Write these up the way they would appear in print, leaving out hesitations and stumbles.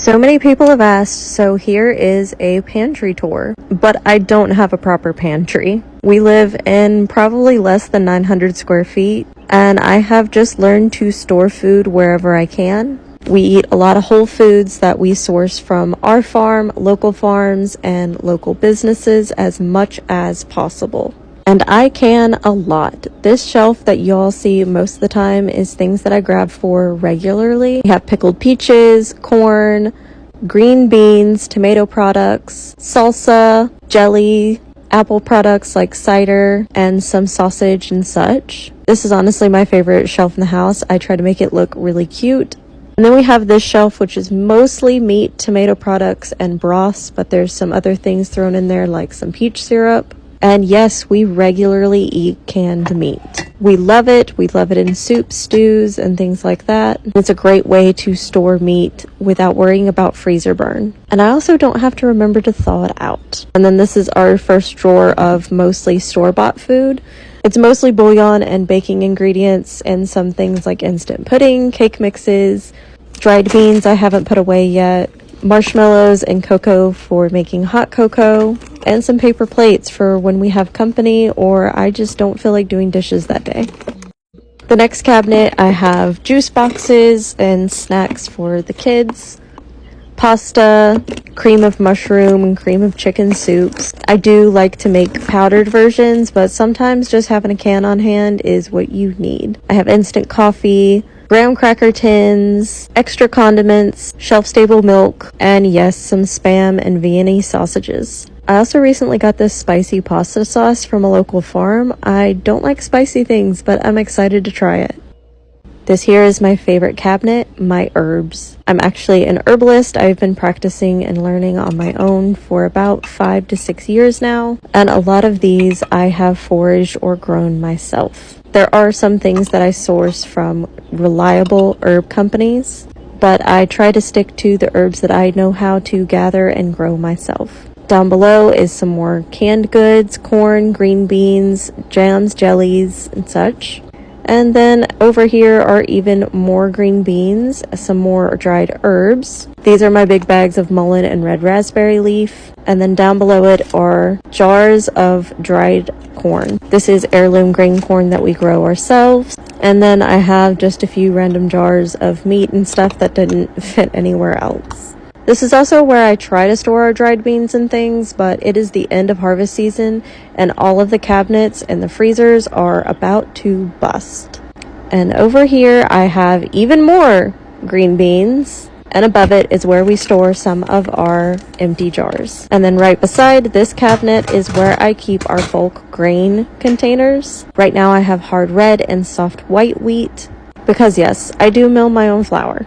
So many people have asked, so here is a pantry tour, but I don't have a proper pantry. We live in probably less than 900 square feet, and I have just learned to store food wherever I can. We eat a lot of whole foods that we source from our farm, local farms, and local businesses as much as possible. And I can a lot. This shelf that y'all see most of the time is things that I grab for regularly. We have pickled peaches, corn, green beans, tomato products, salsa, jelly, apple products like cider, and some sausage and such. This is honestly my favorite shelf in the house. I try to make it look really cute. And then we have this shelf, which is mostly meat, tomato products, and broths, but there's some other things thrown in there like some peach syrup. And yes, we regularly eat canned meat. We love it. We love it in soups, stews, and things like that. It's a great way to store meat without worrying about freezer burn. And I also don't have to remember to thaw it out. And then this is our first drawer of mostly store-bought food. It's mostly bouillon and baking ingredients and some things like instant pudding, cake mixes, dried beans I haven't put away yet, marshmallows and cocoa for making hot cocoa, and some paper plates for when we have company or I just don't feel like doing dishes that day. The next cabinet, I have juice boxes and snacks for the kids, pasta, cream of mushroom, and cream of chicken soups. I do like to make powdered versions, but sometimes just having a can on hand is what you need. I have instant coffee, graham cracker tins, extra condiments, shelf-stable milk, and yes, some Spam and Viennese sausages. I also recently got this spicy pasta sauce from a local farm. I don't like spicy things, but I'm excited to try it. This here is my favorite cabinet, my herbs. I'm actually an herbalist. I've been practicing and learning on my own for about 5 to 6 years now, and a lot of these I have foraged or grown myself. There are some things that I source from reliable herb companies, but I try to stick to the herbs that I know how to gather and grow myself. Down below is some more canned goods, corn, green beans, jams, jellies, and such. And then over here are even more green beans, some more dried herbs. These are my big bags of mullein and red raspberry leaf. And then down below it are jars of dried corn. This is heirloom grain corn that we grow ourselves. And then I have just a few random jars of meat and stuff that didn't fit anywhere else. This is also where I try to store our dried beans and things, but it is the end of harvest season and all of the cabinets and the freezers are about to bust. And over here I have even more green beans, and above it is where we store some of our empty jars. And then right beside this cabinet is where I keep our bulk grain containers. Right now I have hard red and soft white wheat because yes, I do mill my own flour.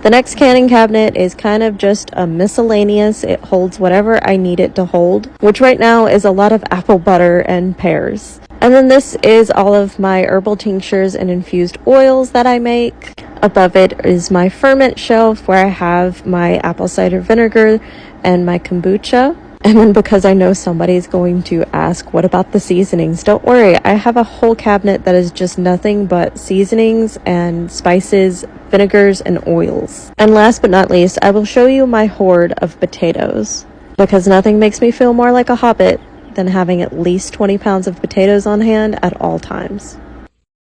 The next canning cabinet is kind of just a miscellaneous. It holds whatever I need it to hold, which right now is a lot of apple butter and pears. And then this is all of my herbal tinctures and infused oils that I make. Above it is my ferment shelf where I have my apple cider vinegar and my kombucha. And then because I know somebody's going to ask, what about the seasonings? Don't worry, I have a whole cabinet that is just nothing but seasonings and spices, vinegars, and oils. And last but not least, I will show you my hoard of potatoes. Because nothing makes me feel more like a hobbit than having at least 20 pounds of potatoes on hand at all times.